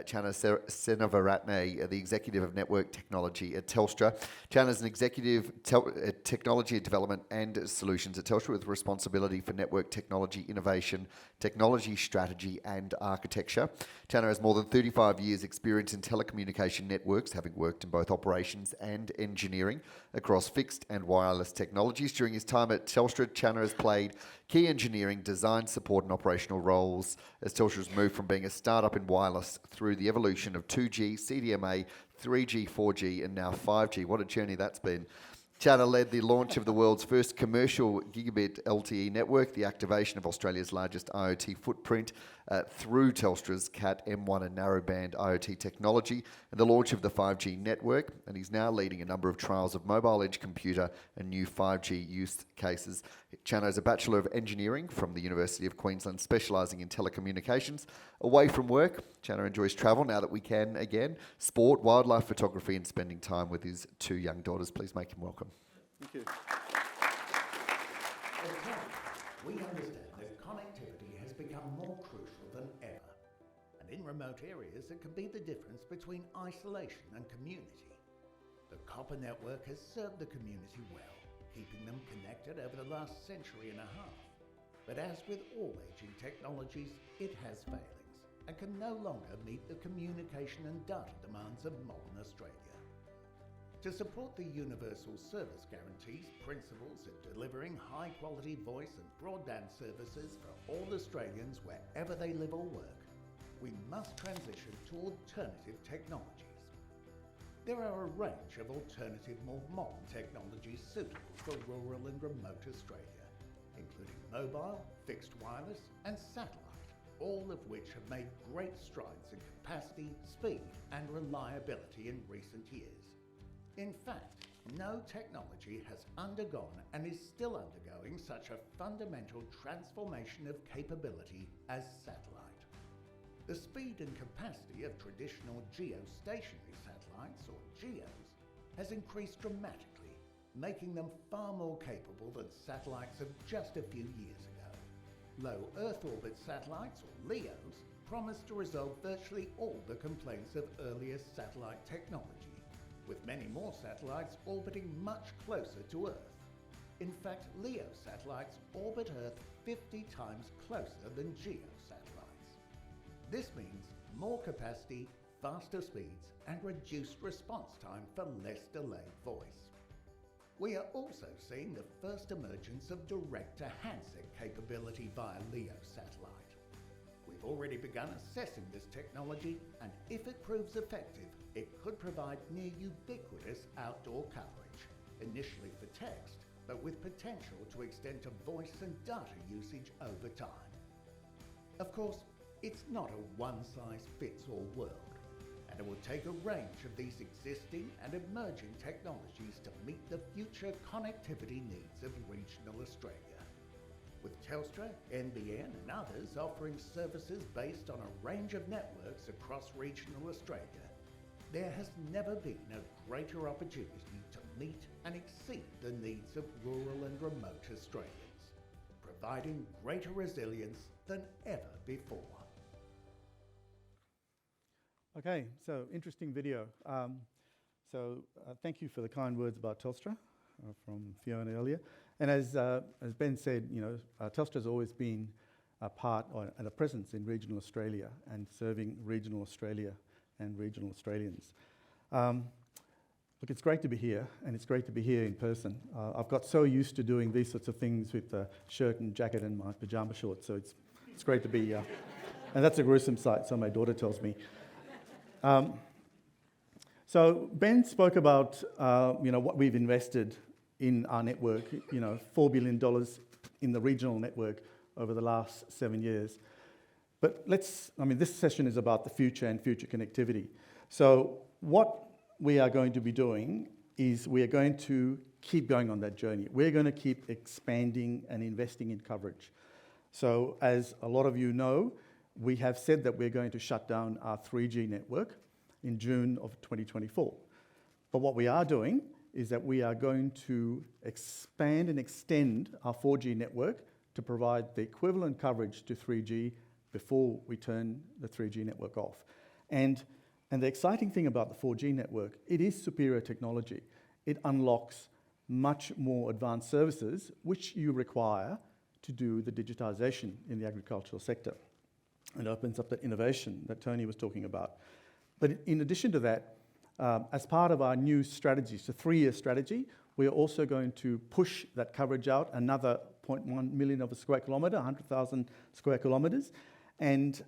Channa Seneviratne, the Executive of Network Technology at Telstra. Channa is an Executive Technology Development and Solutions at Telstra with responsibility for network technology innovation, technology strategy and architecture. Channa has more than 35 years experience in telecommunication networks, having worked in both operations and engineering across fixed and wireless technologies. During his time at Telstra, Channa has played key engineering, design, support and operational roles as Telstra has moved from being a startup in wireless through the evolution of 2G, CDMA, 3G, 4G and now 5G. What a journey that's been. Channa led the launch of the world's first commercial gigabit LTE network, the activation of Australia's largest IoT footprint through Telstra's Cat M1 and narrowband IoT technology, and the launch of the 5G network. And he's now leading a number of trials of mobile edge computer and new 5G use cases. Channa is a Bachelor of Engineering from the University of Queensland, specialising in telecommunications. Away from work, Channa enjoys travel now that we can again, sport, wildlife photography and spending time with his two young daughters. Please make him welcome. Thank you. We understand that connectivity has become more crucial than ever. And in remote areas, it can be the difference between isolation and community. The copper network has served the community well, keeping them connected over the last century and a half. But as with all aging technologies, it has failings and can no longer meet the communication and data demands of modern Australia. To support the Universal Service Guarantee's principles of delivering high-quality voice and broadband services for all Australians wherever they live or work, we must transition to alternative technologies. There are a range of alternative, more modern technologies suitable for rural and remote Australia, including mobile, fixed wireless and satellite, all of which have made great strides in capacity, speed and reliability in recent years. In fact, no technology has undergone and is still undergoing such a fundamental transformation of capability as satellite. The speed and capacity of traditional geostationary satellites, or GEOs, has increased dramatically, making them far more capable than satellites of just a few years ago. Low Earth orbit satellites, or LEOs, promise to resolve virtually all the complaints of earlier satellite technology, with many more satellites orbiting much closer to Earth. In fact, LEO satellites orbit Earth 50 times closer than GEO satellites. This means more capacity, faster speeds, and reduced response time for less delayed voice. We are also seeing the first emergence of direct-to-handset capability via LEO satellite. We've already begun assessing this technology, and if it proves effective, it could provide near ubiquitous outdoor coverage, initially for text, but with potential to extend to voice and data usage over time. Of course, it's not a one-size-fits-all world, and it will take a range of these existing and emerging technologies to meet the future connectivity needs of regional Australia. With Telstra, NBN and others offering services based on a range of networks across regional Australia, there has never been a greater opportunity to meet and exceed the needs of rural and remote Australians, providing greater resilience than ever before. Okay, so interesting video. Thank you for the kind words about Telstra from Fiona earlier. And as Ben said, Telstra has always been a part and a presence in regional Australia and serving regional Australia and regional Australians. Look, it's great to be here, and it's great to be here in person. I've got so used to doing these sorts of things with a shirt and jacket and my pyjama shorts, so it's great to be, and that's a gruesome sight, so my daughter tells me. So Ben spoke about, what we've invested in our network, $4 billion in the regional network over the last 7 years. But this session is about the future and future connectivity. So what we are going to be doing is we are going to keep going on that journey. We're going to keep expanding and investing in coverage. So as a lot of you know, we have said that we're going to shut down our 3G network in June of 2024. But what we are doing is that we are going to expand and extend our 4G network to provide the equivalent coverage to 3G before we turn the 3G network off. And the exciting thing about the 4G network, it is superior technology. It unlocks much more advanced services which you require to do the digitisation in the agricultural sector. It opens up that innovation that Tony was talking about. But in addition to that, as part of our new strategy, it's a 3-year strategy, we are also going to push that coverage out another 0.1 million of a square kilometre, 100,000 square kilometres. And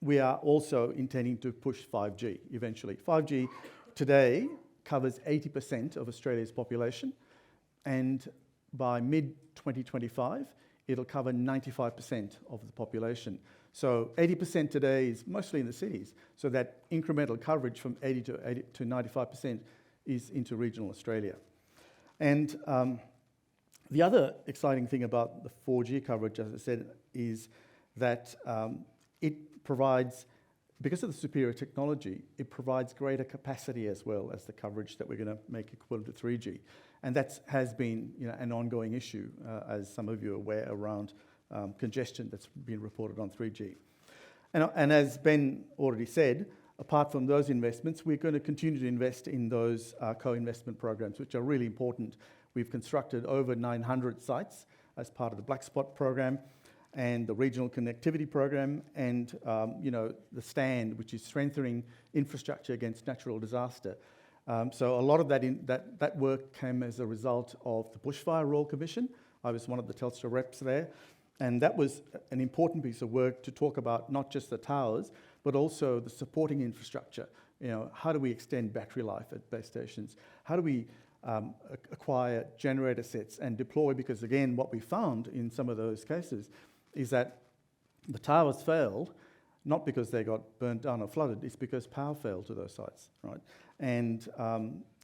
we are also intending to push 5G eventually. 5G today covers 80% of Australia's population, and by mid-2025, it'll cover 95% of the population. So 80% today is mostly in the cities, so that incremental coverage from 80 to 95% is into regional Australia. And the other exciting thing about the 4G coverage, as I said, is that it provides, because of the superior technology, it provides greater capacity as well as the coverage that we're going to make equivalent to 3G. And that has been an ongoing issue, as some of you are aware, around congestion that's been reported on 3G. And as Ben already said, apart from those investments, we're going to continue to invest in those co-investment programs, which are really important. We've constructed over 900 sites as part of the Black Spot program and the Regional Connectivity Program, and the STAND, which is Strengthening Infrastructure Against Natural Disaster. So a lot of that work came as a result of the Bushfire Royal Commission. I was one of the Telstra reps there, and that was an important piece of work to talk about not just the towers, but also the supporting infrastructure. How do we extend battery life at base stations? How do we acquire generator sets and deploy? Because again, what we found in some of those cases is that the towers failed, not because they got burnt down or flooded, it's because power failed to those sites, right? And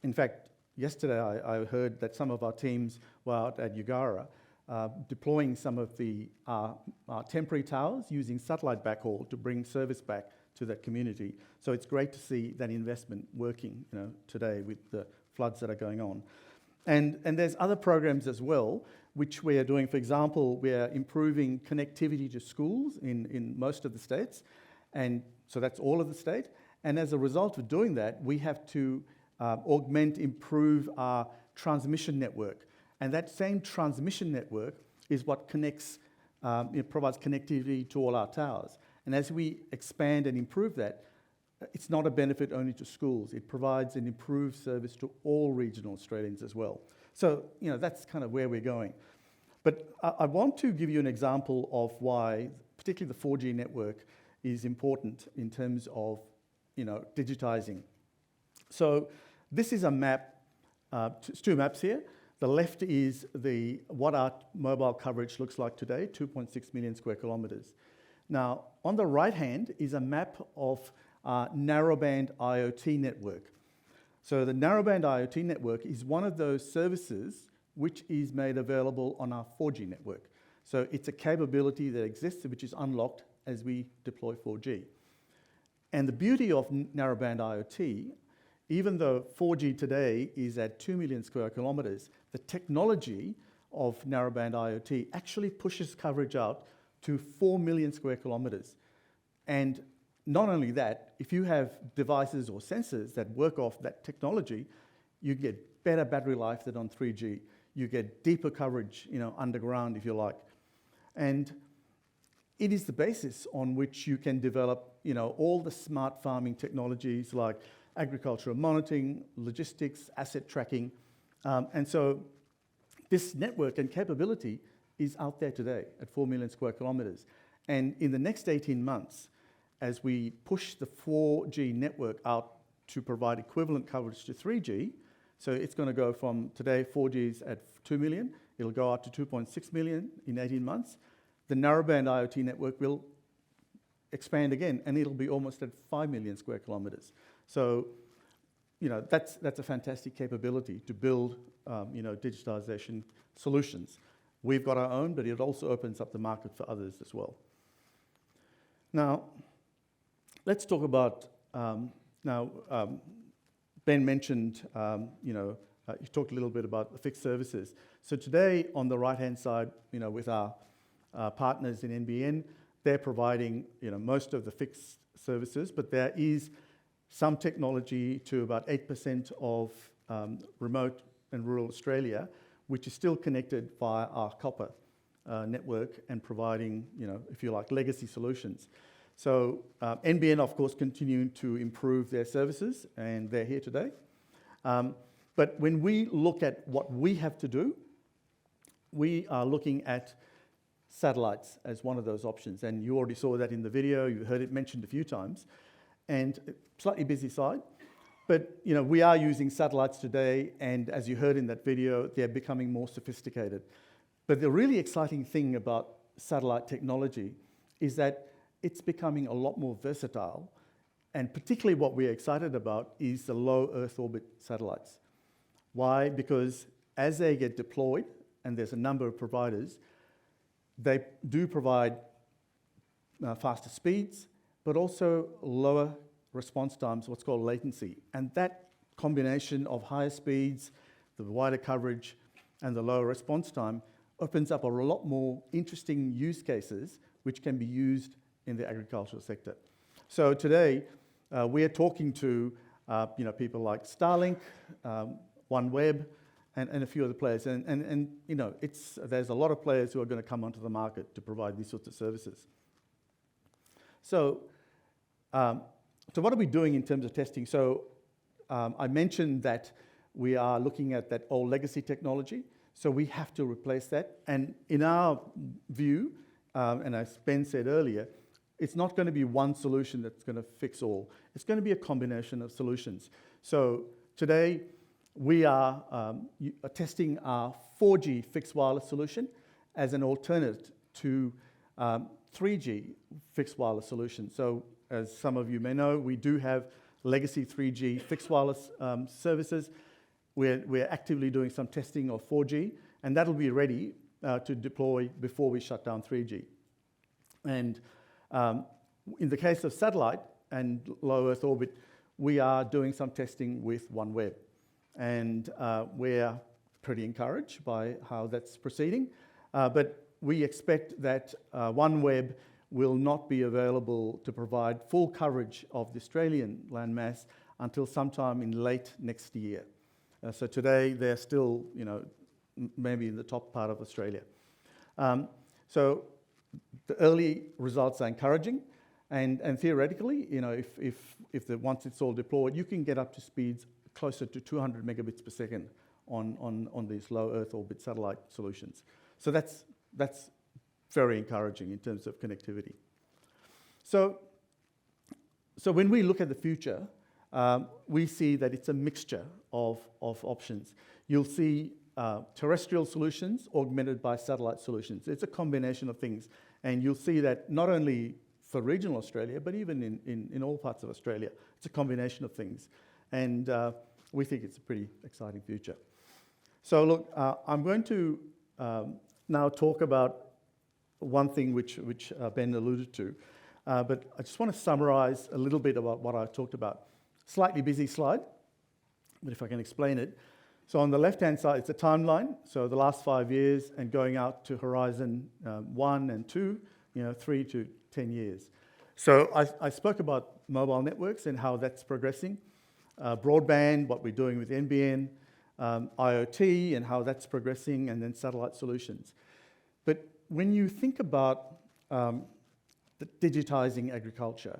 in fact, yesterday I heard that some of our teams were out at Eugara deploying some of the temporary towers using satellite backhaul to bring service back to that community. So it's great to see that investment working today with the floods that are going on. And there's other programs as well, which we are doing. For example, we are improving connectivity to schools in most of the states. And so that's all of the state. And as a result of doing that, we have to improve our transmission network. And that same transmission network is what connects, it provides connectivity to all our towers. And as we expand and improve that, it's not a benefit only to schools. It provides an improved service to all regional Australians as well. So, that's kind of where we're going. But I want to give you an example of why, particularly the 4G network, is important in terms of, digitising. So this is a map, it's 2 maps here. The left is what our mobile coverage looks like today, 2.6 million square kilometres. Now, on the right hand is a map of our narrowband IoT network. So the narrowband IoT network is one of those services which is made available on our 4G network. So it's a capability that exists, which is unlocked as we deploy 4G. And the beauty of narrowband IoT, even though 4G today is at 2 million square kilometres, the technology of narrowband IoT actually pushes coverage out to 4 million square kilometres. And not only that, if you have devices or sensors that work off that technology, you get better battery life than on 3G. You get deeper coverage, underground, if you like. And it is the basis on which you can develop, all the smart farming technologies like agricultural monitoring, logistics, asset tracking. And so this network and capability is out there today at 4 million square kilometres. And in the next 18 months, as we push the 4G network out to provide equivalent coverage to 3G, so it's going to go from today, 4G is at 2 million, it'll go out to 2.6 million in 18 months. The narrowband IoT network will expand again, and it'll be almost at 5 million square kilometres. So, that's a fantastic capability to build, digitisation solutions. We've got our own, but it also opens up the market for others as well. Now, let's talk about, Ben mentioned, you talked a little bit about the fixed services. So today, on the right-hand side, with our partners in NBN, they're providing most of the fixed services, but there is some technology to about 8% of remote and rural Australia, which is still connected via our copper network and providing, if you like, legacy solutions. So NBN, of course, continuing to improve their services, and they're here today. But when we look at what we have to do, we are looking at satellites as one of those options. And you already saw that in the video. You heard it mentioned a few times. And slightly busy slide. But we are using satellites today, and as you heard in that video, they're becoming more sophisticated. But the really exciting thing about satellite technology is that it's becoming a lot more versatile, and particularly what we're excited about is the low Earth orbit satellites. Why? Because as they get deployed, and there's a number of providers, they do provide faster speeds, but also lower response times, what's called latency. And that combination of higher speeds, the wider coverage, and the lower response time opens up a lot more interesting use cases which can be used in the agricultural sector. So today, we are talking to people like Starlink, OneWeb, and a few other players. And there's a lot of players who are going to come onto the market to provide these sorts of services. So what are we doing in terms of testing? So I mentioned that we are looking at that old legacy technology. So we have to replace that. And in our view, and as Ben said earlier, it's not going to be one solution that's going to fix all. It's going to be a combination of solutions. So today, we are testing our 4G fixed wireless solution as an alternate to 3G fixed wireless solution. So as some of you may know, we do have legacy 3G fixed wireless services. We're actively doing some testing of 4G, and that'll be ready to deploy before we shut down 3G. And in the case of satellite and low Earth orbit, we are doing some testing with OneWeb. And we're pretty encouraged by how that's proceeding. But we expect that OneWeb will not be available to provide full coverage of the Australian landmass until sometime in late next year. So today, they're still, maybe in the top part of Australia. So the early results are encouraging. And theoretically, once it's all deployed, you can get up to speeds closer to 200 megabits per second on these low Earth orbit satellite solutions. So that's very encouraging in terms of connectivity. So when we look at the future, we see that it's a mixture of options. You'll see terrestrial solutions augmented by satellite solutions. It's a combination of things. And you'll see that not only for regional Australia, but even in all parts of Australia, it's a combination of things. And we think it's a pretty exciting future. So look, I'm going to now talk about one thing which Ben alluded to. But I just want to summarize a little bit about what I talked about. Slightly busy slide, but if I can explain it. So on the left-hand side, it's a timeline. So the last 5 years and going out to horizon 1 and 2, 3 to 10 years. So I spoke about mobile networks and how that's progressing. Broadband, what we're doing with NBN, IoT and how that's progressing, and then satellite solutions. But when you think about digitizing agriculture,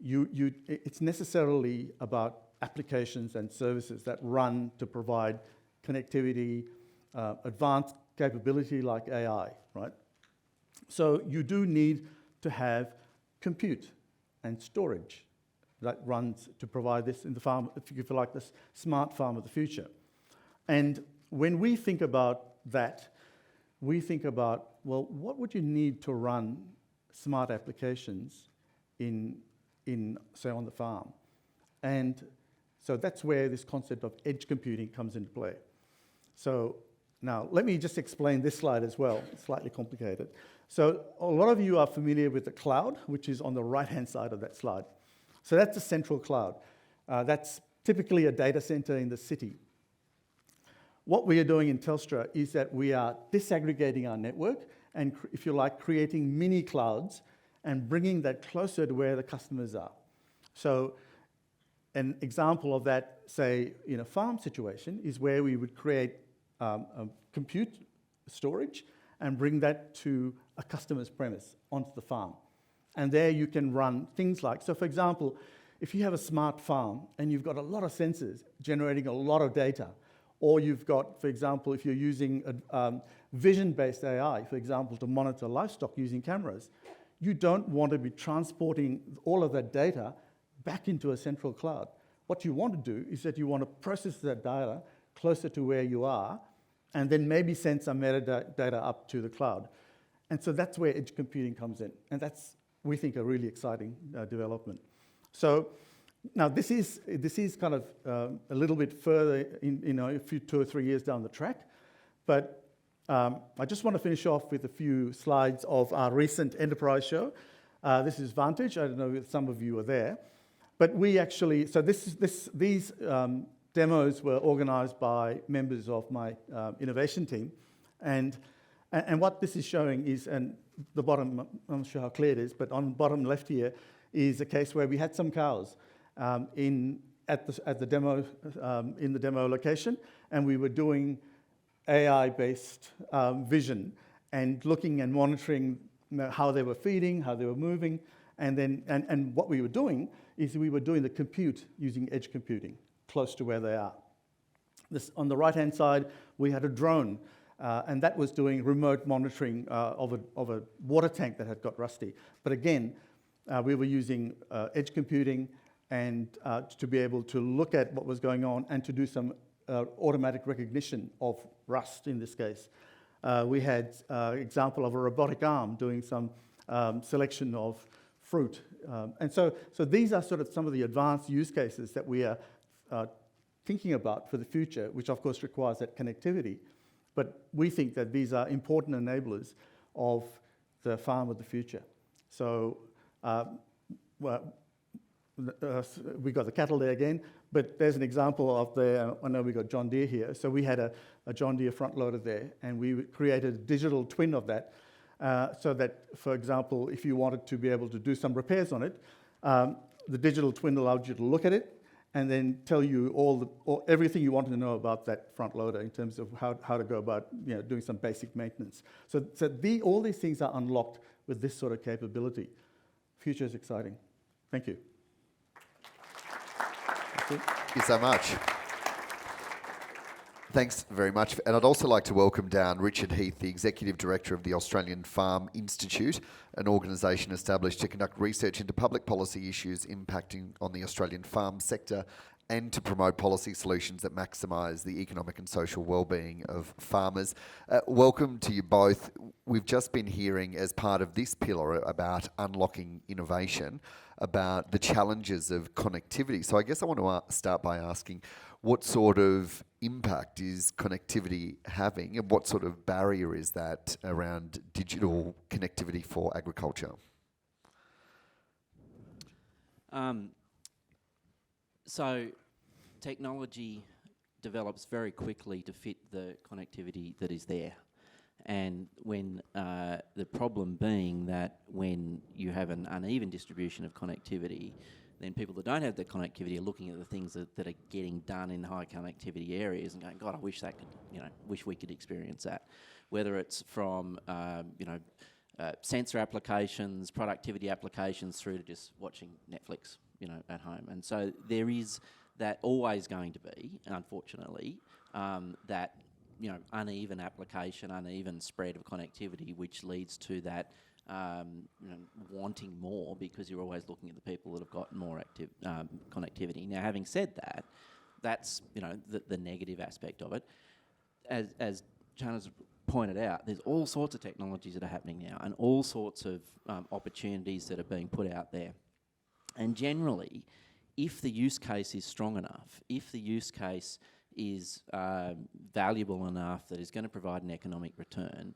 it's necessarily about applications and services that run to provide connectivity, advanced capability like AI, right? So you do need to have compute and storage that runs to provide this in the farm, if you like, this smart farm of the future. And when we think about that, we think about, well, what would you need to run smart applications in say, on the farm? And so that's where this concept of edge computing comes into play. So now, let me just explain this slide as well. It's slightly complicated. So a lot of you are familiar with the cloud, which is on the right-hand side of that slide. So that's a central cloud. That's typically a data center in the city. What we are doing in Telstra is that we are disaggregating our network and, if you like, creating mini clouds and bringing that closer to where the customers are. So an example of that, say, in a farm situation, is where we would create a compute storage and bring that to a customer's premise onto the farm. And there you can run things like, so for example, if you have a smart farm and you've got a lot of sensors generating a lot of data, or you've got, for example, if you're using vision-based AI, for example, to monitor livestock using cameras, you don't want to be transporting all of that data back into a central cloud. What you want to do is that you want to process that data closer to where you are, and then maybe send some metadata up to the cloud. And so that's where edge computing comes in. And that's, we think, a really exciting development. So now this is kind of a little bit further, a few 2 or 3 years down the track. But I just want to finish off with a few slides of our recent enterprise show. This is Vantage. I don't know if some of you were there. But we actually, so these demos were organized by members of my innovation team. And what this is showing is, and the bottom, I'm not sure how clear it is, but on the bottom left here is a case where we had some cows in the demo location, and we were doing AI-based vision and looking and monitoring how they were feeding, how they were moving, and what we were doing is we were doing the compute using edge computing close to where they are. On the right-hand side, we had a drone, and that was doing remote monitoring of a water tank that had got rusty. But again, we were using edge computing and to be able to look at what was going on and to do some automatic recognition of rust in this case. We had example of a robotic arm doing some selection of fruit. And so these are sort of some of the advanced use cases that we are thinking about for the future, which of course requires that connectivity. But we think that these are important enablers of the farm of the future. So we got the cattle there again, but there's an example of I know we got John Deere here. So we had a John Deere front loader there, and we created a digital twin of that so that, for example, if you wanted to be able to do some repairs on it, the digital twin allowed you to look at it and then tell you everything you wanted to know about that front loader in terms of how to go about doing some basic maintenance. So all these things are unlocked with this sort of capability. Future is exciting. Thank you. Thank you so much. Thanks very much. And I'd also like to welcome down Richard Heath, the Executive Director of the Australian Farm Institute, an organisation established to conduct research into public policy issues impacting on the Australian farm sector and to promote policy solutions that maximise the economic and social well-being of farmers. Welcome to you both. We've just been hearing, as part of this pillar, about unlocking innovation, about the challenges of connectivity. So I guess I want to start by asking, what sort of impact is connectivity having, and what sort of barrier is that around digital connectivity for agriculture? So technology develops very quickly to fit the connectivity that is there. And when the problem being that when you have an uneven distribution of connectivity, then people that don't have the connectivity are looking at the things that are getting done in high connectivity areas and going, God, I wish that could, wish we could experience that. Whether it's from, sensor applications, productivity applications, through to just watching Netflix, at home. And so there is that always going to be, unfortunately, that, uneven application, uneven spread of connectivity, which leads to that, wanting more because you're always looking at the people that have got more active connectivity. Now, having said that, that's the negative aspect of it. As Channa's pointed out, there's all sorts of technologies that are happening now, and all sorts of opportunities that are being put out there. And generally, if the use case is strong enough, if the use case is valuable enough that is going to provide an economic return,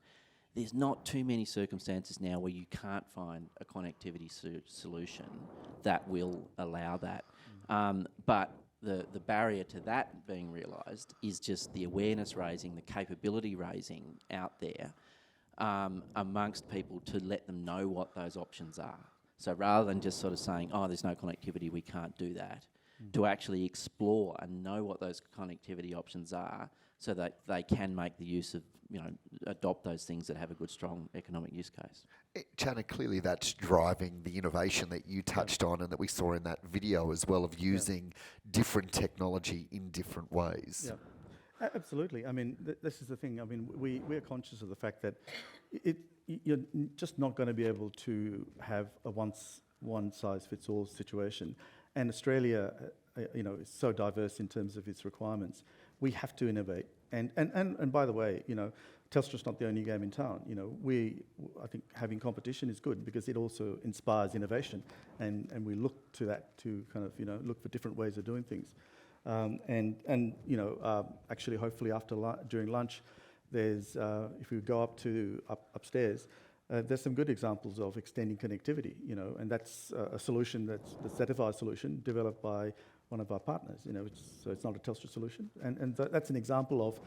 there's not too many circumstances now where you can't find a connectivity solution that will allow that. But the barrier to that being realised is just the awareness raising, the capability raising out there amongst people to let them know what those options are. So rather than just sort of saying, oh, there's no connectivity, we can't do that, to actually explore and know what those connectivity options are so that they can make the use of, adopt those things that have a good, strong economic use case. Channa, clearly that's driving the innovation that you touched on and that we saw in that video as well, of using different technology in different ways. Yeah. Absolutely. I mean, this is the thing. I mean, we're conscious of the fact that you're just not going to be able to have a one-size-fits-all situation. And Australia, is so diverse in terms of its requirements. We have to innovate. And by the way, Telstra's not the only game in town. I think having competition is good because it also inspires innovation, and we look to that to kind of look for different ways of doing things. Actually, hopefully during lunch, there's if we go upstairs, there's some good examples of extending connectivity. And that's a solution that's the certified solution developed by one of our partners. So it's not a Telstra solution, and that's an example of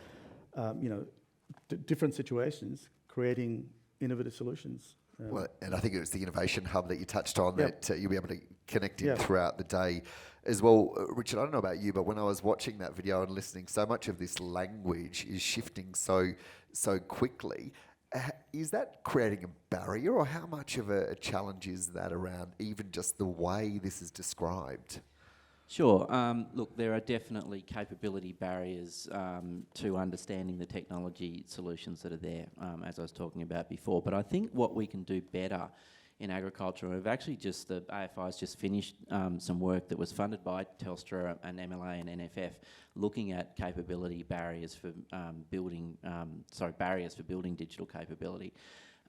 different situations creating innovative solutions. Well, and I think it was the innovation hub that you touched on that you'll be able to connect in throughout the day as well. Richard, I don't know about you, but when I was watching that video and listening, so much of this language is shifting so quickly. Is that creating a barrier, or how much of a challenge is that around even just the way this is described? Sure. Look, there are definitely capability barriers to understanding the technology solutions that are there, as I was talking about before. But I think what we can do better in agriculture, the AFI has just finished some work that was funded by Telstra and MLA and NFF, looking at capability barriers for building digital capability.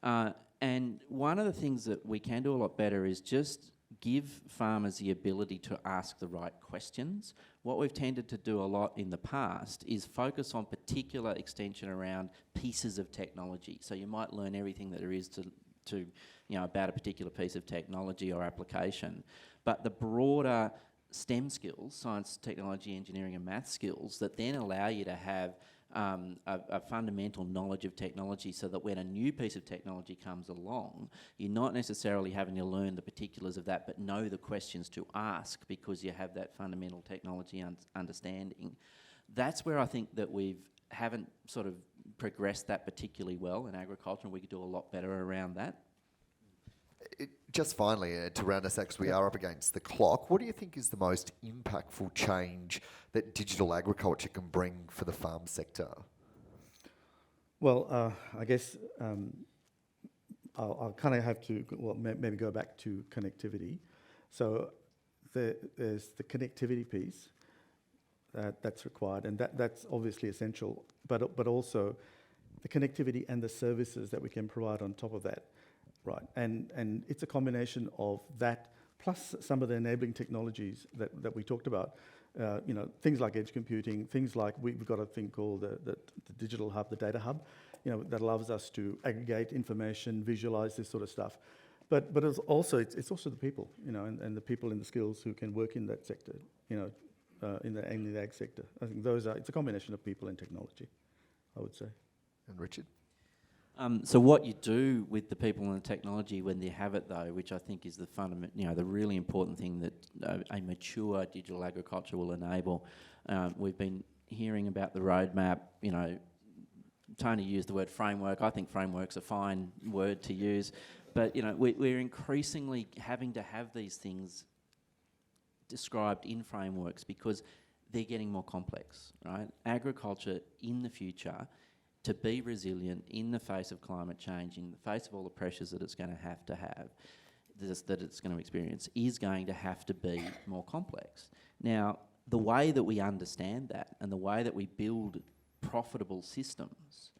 And one of the things that we can do a lot better is just give farmers the ability to ask the right questions. What we've tended to do a lot in the past is focus on particular extension around pieces of technology. So you might learn everything that there is to about a particular piece of technology or application, but the broader STEM skills, science, technology, engineering and math skills, that then allow you to have a fundamental knowledge of technology, so that when a new piece of technology comes along, you're not necessarily having to learn the particulars of that, but know the questions to ask because you have that fundamental technology understanding. That's where I think that haven't sort of progressed that particularly well in agriculture, and we could do a lot better around that. Just finally, to round us out, because we are up against the clock, what do you think is the most impactful change that digital agriculture can bring for the farm sector? Well, I guess I'll kind of have to maybe go back to connectivity. So there's the connectivity piece that's required, and that's obviously essential, but also the connectivity and the services that we can provide on top of that. Right, and it's a combination of that plus some of the enabling technologies that we talked about. Things like edge computing, things like we've got a thing called the digital hub, the data hub, that allows us to aggregate information, visualize this sort of stuff. But it's also the people, and the people in the skills who can work in that sector, in the ag sector. I think it's a combination of people and technology, I would say. And Richard? So what you do with the people and the technology when they have it, though, which I think is the the really important thing that a mature digital agriculture will enable. We've been hearing about the roadmap. Tony used the word framework. I think framework's a fine word to use, but we're increasingly having to have these things described in frameworks because they're getting more complex. Right? Agriculture in the future, to be resilient in the face of climate change, in the face of all the pressures that it's going to have, that it's going to experience, is going to have to be more complex. Now, the way that we understand that and the way that we build profitable systems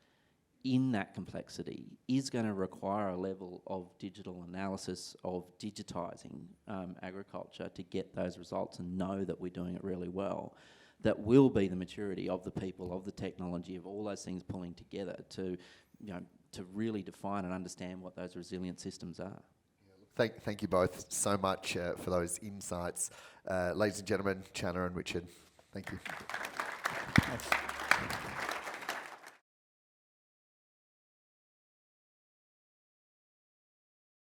in that complexity is going to require a level of digital analysis, of digitising agriculture to get those results and know that we're doing it really well. That will be the maturity of the people, of the technology, of all those things pulling together to really define and understand what those resilient systems are. Thank you both so much for those insights. Ladies and gentlemen, Channa and Richard, thank you. Thanks.